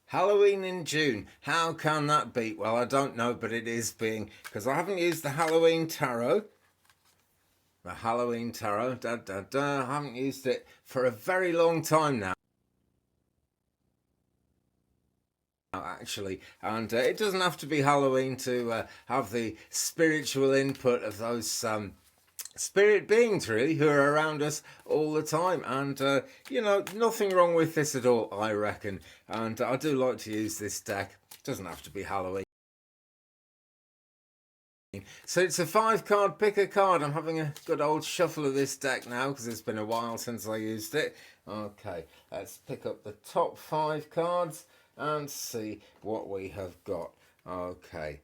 Halloween in June. How can that be? Well, I don't know, but it is being, because I haven't used the Halloween tarot. The Halloween tarot, I haven't used it for a very long time now, actually. And it doesn't have to be Halloween to have the spiritual input of those spirit beings, really, who are around us all the time. And nothing wrong with this at all, I reckon. And I do like to use this deck. It doesn't have to be Halloween. So it's a 5 card pick a card. I'm having a good old shuffle of this deck now because it's been a while since I used it. Okay, let's pick up the top 5 cards and see what we have got. Okay.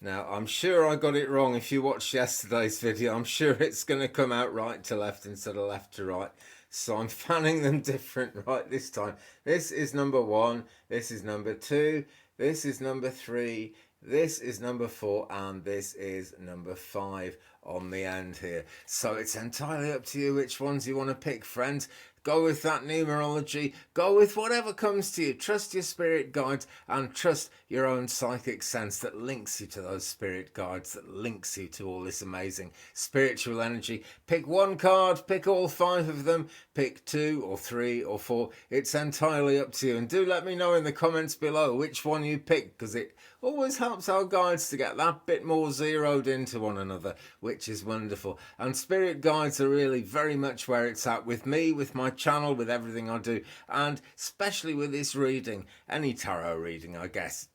Now, I'm sure I got it wrong. If you watched yesterday's video, I'm sure it's going to come out right to left instead of left to right. So I'm fanning them different right this time. This is number 1. This is number 2. This is number 3. This is number 4. And this is number 5 on the end here. So it's entirely up to you which ones you want to pick, friends. Go with that numerology. Go with whatever comes to you. Trust your spirit guides and trust your own psychic sense that links you to those spirit guides, that links you to all this amazing spiritual energy. Pick 1 card, pick all 5 of them, pick 2 or 3 or 4. It's entirely up to you. And do let me know in the comments below which one you pick, because it always helps our guides to get that bit more zeroed into one another, which is wonderful. And spirit guides are really very much where it's at with me, with my channel, with everything I do, and especially with this reading, any tarot reading, I guess,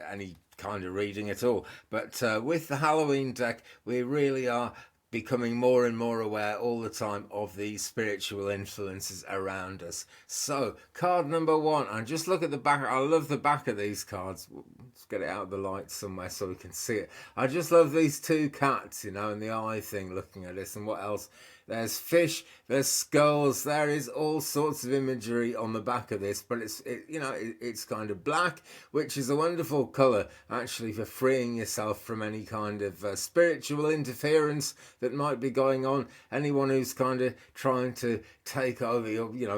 any kind of reading at all. But with the Halloween deck, we really are becoming more and more aware all the time of the spiritual influences around us. So card number 1, and just look at the back. I love the back of these cards. Let's get it out of the light somewhere so we can see it. I just love these 2 cats, and the eye thing looking at this. And what else? There's fish, there's skulls, there is all sorts of imagery on the back of this, but it's kind of black, which is a wonderful colour actually for freeing yourself from any kind of spiritual interference that might be going on. Anyone who's kind of trying to take over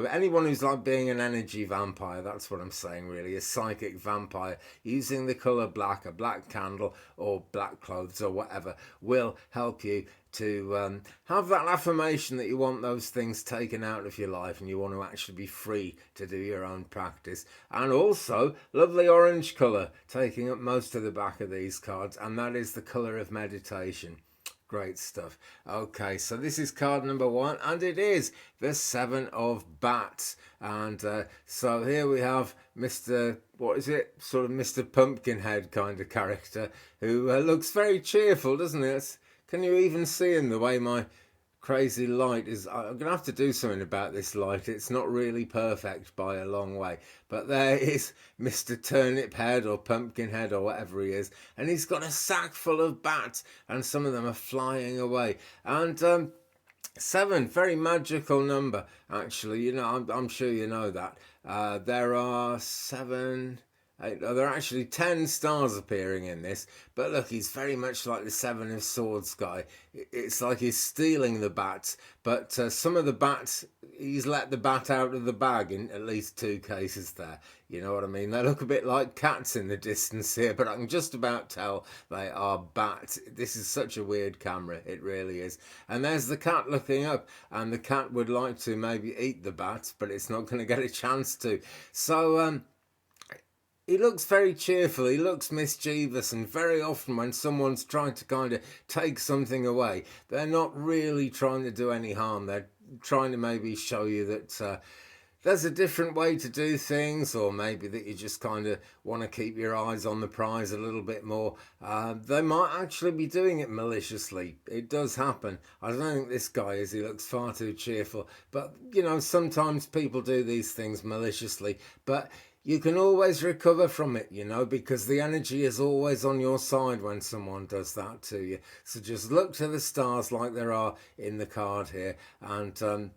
anyone who's like being an energy vampire, that's what I'm saying really, a psychic vampire, using the colour black, a black candle or black clothes or whatever will help you to have that affirmation that you want those things taken out of your life and you want to actually be free to do your own practice. And also lovely orange colour taking up most of the back of these cards, and that is the colour of meditation. Great stuff. Okay, so this is card number 1, and it is the 7 of Bats. And so here we have Mr. Sort of Mr. Pumpkinhead kind of character who looks very cheerful, doesn't it? Can you even see him the way my crazy light is? I'm going to have to do something about this light. It's not really perfect by a long way. But there is Mr. Turnip Head or Pumpkinhead or whatever he is. And he's got a sack full of bats. And some of them are flying away. And 7, very magical number, actually. I'm sure you know that. There are 7... There are actually 10 stars appearing in this, but look, he's very much like the 7 of Swords guy. It's like he's stealing the bats, but some of the bats, he's let the bat out of the bag in at least 2 cases there. You know what I mean? They look a bit like cats in the distance here, but I can just about tell they are bats. This is such a weird camera, it really is. And there's the cat looking up, and the cat would like to maybe eat the bats, but it's not going to get a chance to. So, he looks very cheerful, he looks mischievous, and very often when someone's trying to kind of take something away, they're not really trying to do any harm. They're trying to maybe show you that there's a different way to do things, or maybe that you just kind of want to keep your eyes on the prize a little bit more. They might actually be doing it maliciously. It does happen. I don't think this guy is. He looks far too cheerful. But, sometimes people do these things maliciously. But you can always recover from it, because the energy is always on your side when someone does that to you. So just look to the stars like there are in the card here, and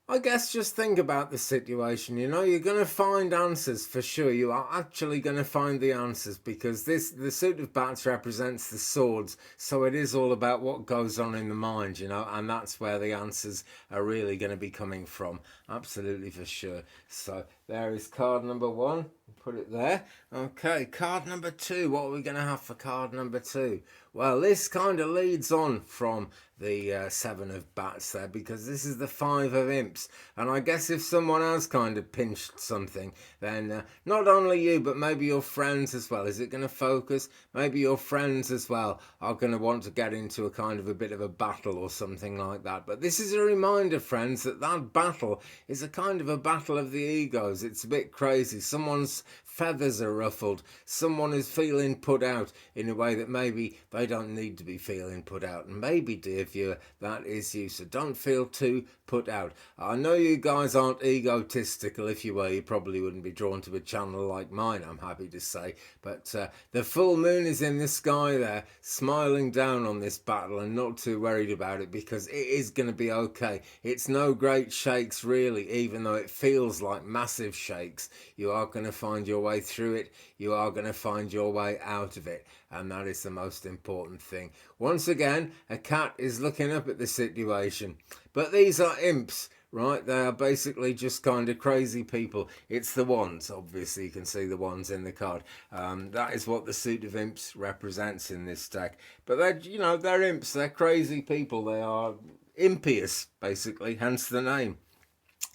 I guess just think about the situation. You're going to find answers for sure. You are actually going to find the answers, because the suit of bats represents the swords. So it is all about what goes on in the mind, and that's where the answers are really going to be coming from. Absolutely, for sure. So there is card number one. Put it there. Okay, card number two. What are we going to have for card number two? Well, this kind of leads on from the seven of bats there, because this is the five of imps. And I guess if someone else kind of pinched something, then not only you, but maybe your friends as well. Is it going to focus? Maybe your friends as well are going to want to get into a kind of a bit of a battle or something like that. But this is a reminder, friends, that that battle is a kind of a battle of the egos. It's a bit crazy. Someone's feathers are ruffled. Someone is feeling put out in a way that maybe they don't need to be feeling put out. And maybe, dear viewer, that is you. So don't feel too put out. I know you guys aren't egotistical. If you were, you probably wouldn't be drawn to a channel like mine, I'm happy to say. But the full moon is in the sky there, smiling down on this battle and not too worried about it, because it is going to be okay. It's no great shakes, really, even though it feels like massive shakes. You are going to find your way through it. You are going to find your way out of it. And that is the most important thing. Once again, a cat is looking up at the situation. But these are imps, right? They are basically just kind of crazy people. It's the wands, obviously. You can see the wands in the card. That is what the suit of imps represents in this deck. But they're, you know, they're imps. They're crazy people. They are impious, basically, hence the name.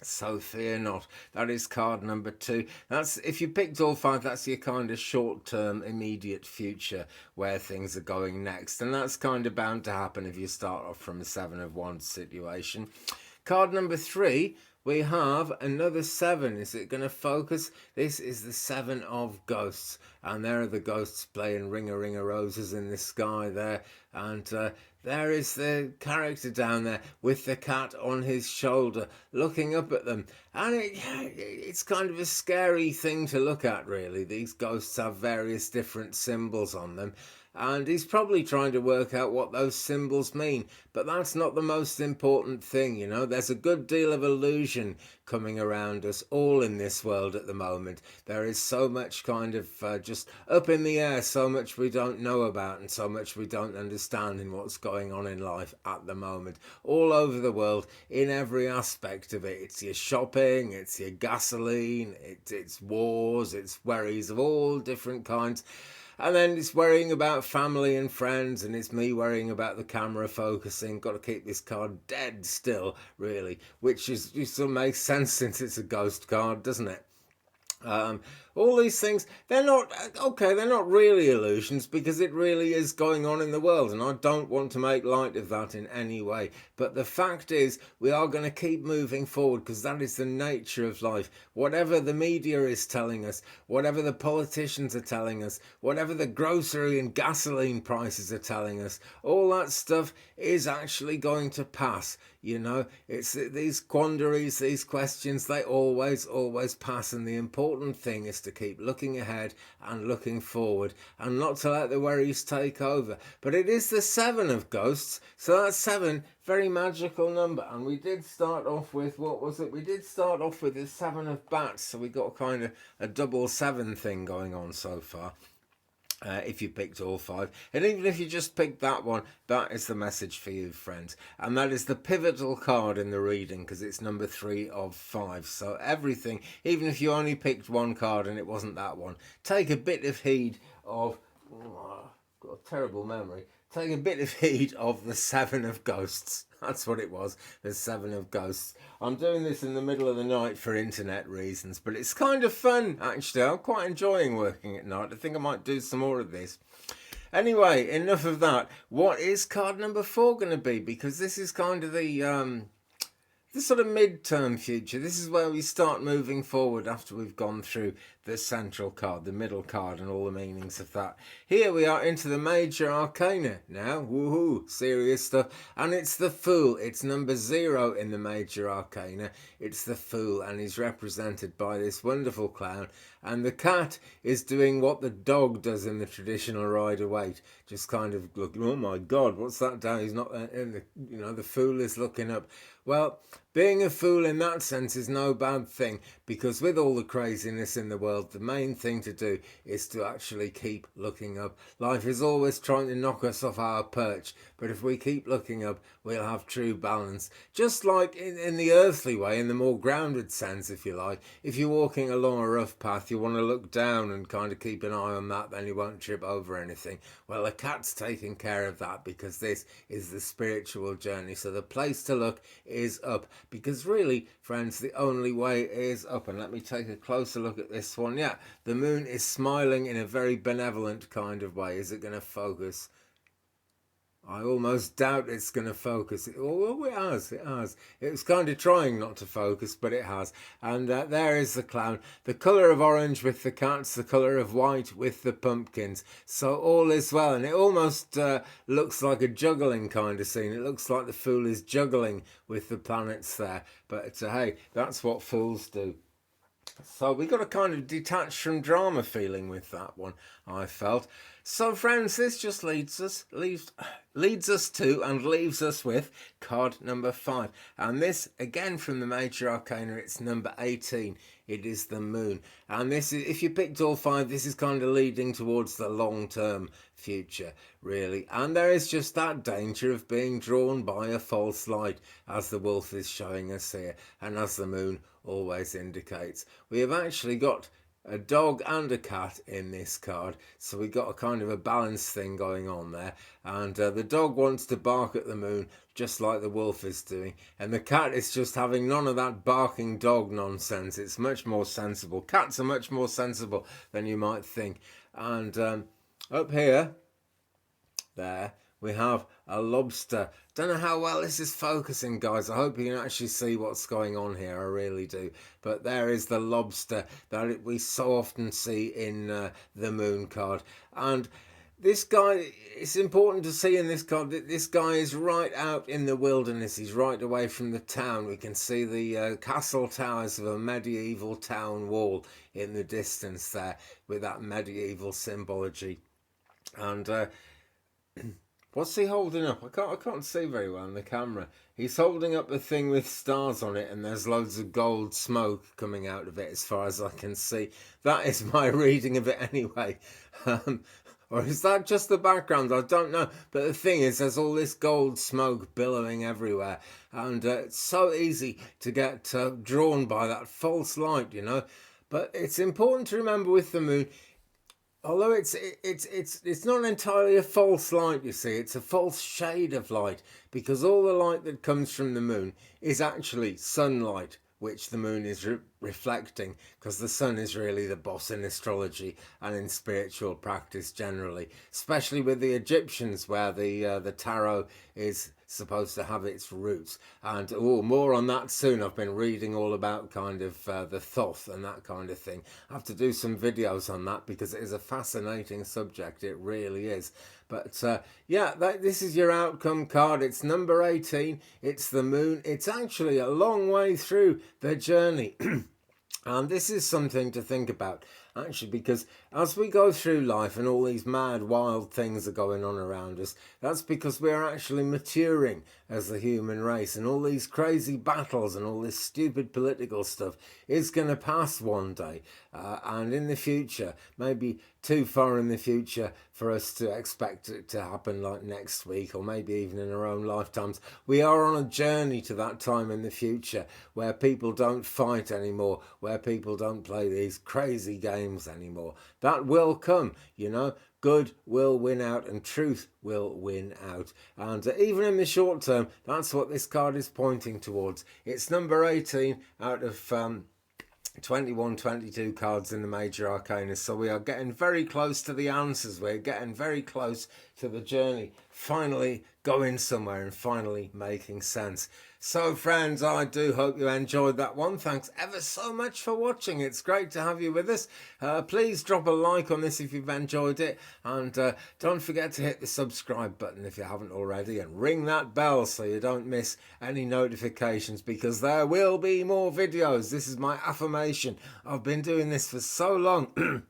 So fear not. That is card number two. That's, if you picked all five, that's your kind of short-term, immediate future where things are going next. And that's kind of bound to happen if you start off from a seven of wands situation. Card number three, we have another seven. Is it going to focus? This is the seven of ghosts. And there are the ghosts playing Ring a Ring of Roses in the sky there. And there is the character down there with the cat on his shoulder looking up at them. And it's kind of a scary thing to look at, really. These ghosts have various different symbols on them. And he's probably trying to work out what those symbols mean. But that's not the most important thing, you know. There's a good deal of illusion coming around us all in this world at the moment. There is so much kind of just up in the air, so much we don't know about and so much we don't understand in what's going on in life at the moment. All over the world, in every aspect of it. It's your shopping, it's your gasoline, it's wars, it's worries of all different kinds. And then it's worrying about family and friends, and it's me worrying about the camera focusing. Got to keep this card dead still, really, which just makes sense since it's a ghost card, doesn't it? All these things, they're not really illusions, because it really is going on in the world, and I don't want to make light of that in any way. But the fact is, we are going to keep moving forward, because that is the nature of life. Whatever the media is telling us, whatever the politicians are telling us, whatever the grocery and gasoline prices are telling us, all that stuff is actually going to pass. You know, it's these quandaries, these questions, they always pass, and the important thing is to keep looking ahead and looking forward and not to let the worries take over. But it is the seven of ghosts, so that's seven, very magical number. And we did start off with, what was it? We did start off with the seven of bats, so we got kind of a double seven thing going on so far. If you picked all five, and even if you just picked that one, that is the message for you, friends. And that is the pivotal card in the reading, because it's number 3 of 5. So everything, even if you only picked one card and it wasn't that one, take a bit of heed of, I've got a terrible memory, take a bit of heed of the seven of ghosts. That's what it was, the seven of ghosts. I'm doing this in the middle of the night for internet reasons, but it's kind of fun, actually. I'm quite enjoying working at night. I think I might do some more of this. Anyway, enough of that. What is card number 4 going to be? Because this is kind of the sort of mid-term future. This is where we start moving forward after we've gone through the central card, the middle card, and all the meanings of that. Here we are into the major arcana now. Woohoo, serious stuff. And it's the Fool. It's number 0 in the major arcana. It's the Fool, and he's represented by this wonderful clown. And the cat is doing what the dog does in the traditional Rider-Waite. Just kind of looking, oh my God, what's that down? He's not in the, the Fool is looking up. Well, being a fool in that sense is no bad thing, because with all the craziness in the world, the main thing to do is to actually keep looking up. Life is always trying to knock us off our perch, but if we keep looking up, we'll have true balance. Just like in the earthly way, in the more grounded sense, if you like, if you're walking along a rough path, you want to look down and kind of keep an eye on that, then you won't trip over anything. Well, a cat's taking care of that, because this is the spiritual journey. So the place to look is up, because really, friends, the only way is up. And let me take a closer look at this one. Yeah, the moon is smiling in a very benevolent kind of way. Is it going to focus? I almost doubt it's going to focus. Oh, it has, it has. It was kind of trying not to focus, but it has. And there is the clown. The colour of orange with the cats, the colour of white with the pumpkins. So all is well. And it almost looks like a juggling kind of scene. It looks like the fool is juggling with the planets there. But hey, that's what fools do. So we got a kind of detached from drama feeling with that one, I felt. So friends, this just leads us to and leaves us with card number 5. And this, again from the Major Arcana, it's number 18. It is the moon. And this is, if you picked all 5, this is kind of leading towards the long-term future, really. And there is just that danger of being drawn by a false light, as the wolf is showing us here, and as the moon always indicates. We have actually got a dog and a cat in this card, so we got a kind of a balance thing going on there. And the dog wants to bark at the moon just like the wolf is doing, and the cat is just having none of that barking dog nonsense. It's much more sensible. Cats are much more sensible than you might think. And up here, there, we have a lobster. Don't know how well this is focusing, guys. I hope you can actually see what's going on here. I really do. But there is the lobster that we so often see in the moon card. And this guy, it's important to see in this card that this guy is right out in the wilderness. He's right away from the town. We can see the castle towers of a medieval town wall in the distance there, with that medieval symbology. And what's he holding up? I can't see very well on the camera. He's holding up a thing with stars on it, and there's loads of gold smoke coming out of it as far as I can see. That is my reading of it anyway. Or is that just the background? I don't know. But the thing is, there's all this gold smoke billowing everywhere. And it's so easy to get drawn by that false light, you know. But it's important to remember with the moon, although it's not entirely a false light, you see, it's a false shade of light, because all the light that comes from the moon is actually sunlight, which the moon is reflecting, because the sun is really the boss in astrology and in spiritual practice generally, especially with the Egyptians, where the tarot is supposed to have its roots. And more on that soon. I've been reading all about kind of the Thoth and that kind of thing. I have to do some videos on that, because it is a fascinating subject. It really is. But yeah, this is your outcome card. It's number 18. It's the moon. It's actually a long way through the journey. And this is something to think about, actually, because as we go through life and all these mad, wild things are going on around us, that's because we're actually maturing as the human race, and all these crazy battles and all this stupid political stuff is going to pass one day. And in the future, maybe too far in the future for us to expect it to happen like next week, or maybe even in our own lifetimes, we are on a journey to that time in the future where people don't fight anymore, where people don't play these crazy games anymore. That will come, you know. Good will win out and truth will win out. And even in the short term, that's what this card is pointing towards. It's number 18 out of 21, 22 cards in the Major Arcana. So we are getting very close to the answers. We're getting very close to the journey finally going somewhere and finally making sense. So friends, I do hope you enjoyed that one. Thanks ever so much for watching. It's great to have you with us. Please drop a like on this if you've enjoyed it, and don't forget to hit the subscribe button if you haven't already, and ring that bell so you don't miss any notifications, because there will be more videos. This is my affirmation. I've been doing this for so long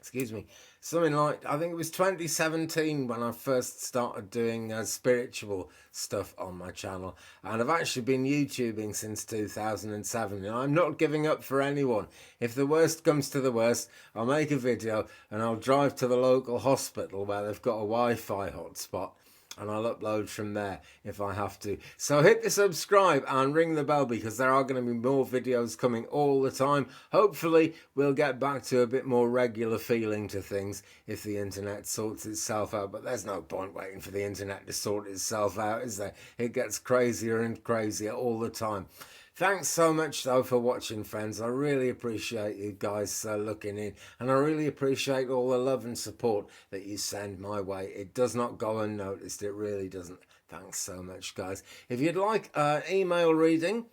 excuse me, something like, I think it was 2017 when I first started doing spiritual stuff on my channel, and I've actually been YouTubing since 2007, and I'm not giving up for anyone. If the worst comes to the worst, I'll make a video and I'll drive to the local hospital where they've got a Wi-Fi hotspot, and I'll upload from there if I have to. So hit the subscribe and ring the bell, because there are going to be more videos coming all the time. Hopefully we'll get back to a bit more regular feeling to things if the internet sorts itself out, but there's no point waiting for the internet to sort itself out, is there? It gets crazier and crazier all the time. Thanks so much though for watching, friends. I really appreciate you guys looking in, and I really appreciate all the love and support that you send my way. It does not go unnoticed, it really doesn't. Thanks so much, guys. If you'd like email reading,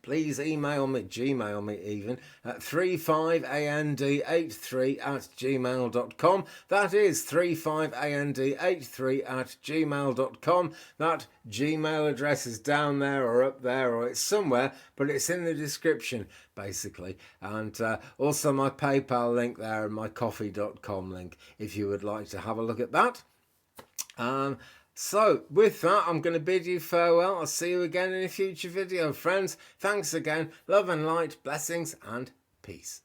please email me, Gmail me even, at 35and83@gmail.com. That is 35and83@gmail.com. That Gmail address is down there or up there, or it's somewhere, but it's in the description basically. And also my PayPal link there and my coffee.com link if you would like to have a look at that. So, with that, I'm going to bid you farewell. I'll see you again in a future video, friends. Thanks again. Love and light, blessings and peace.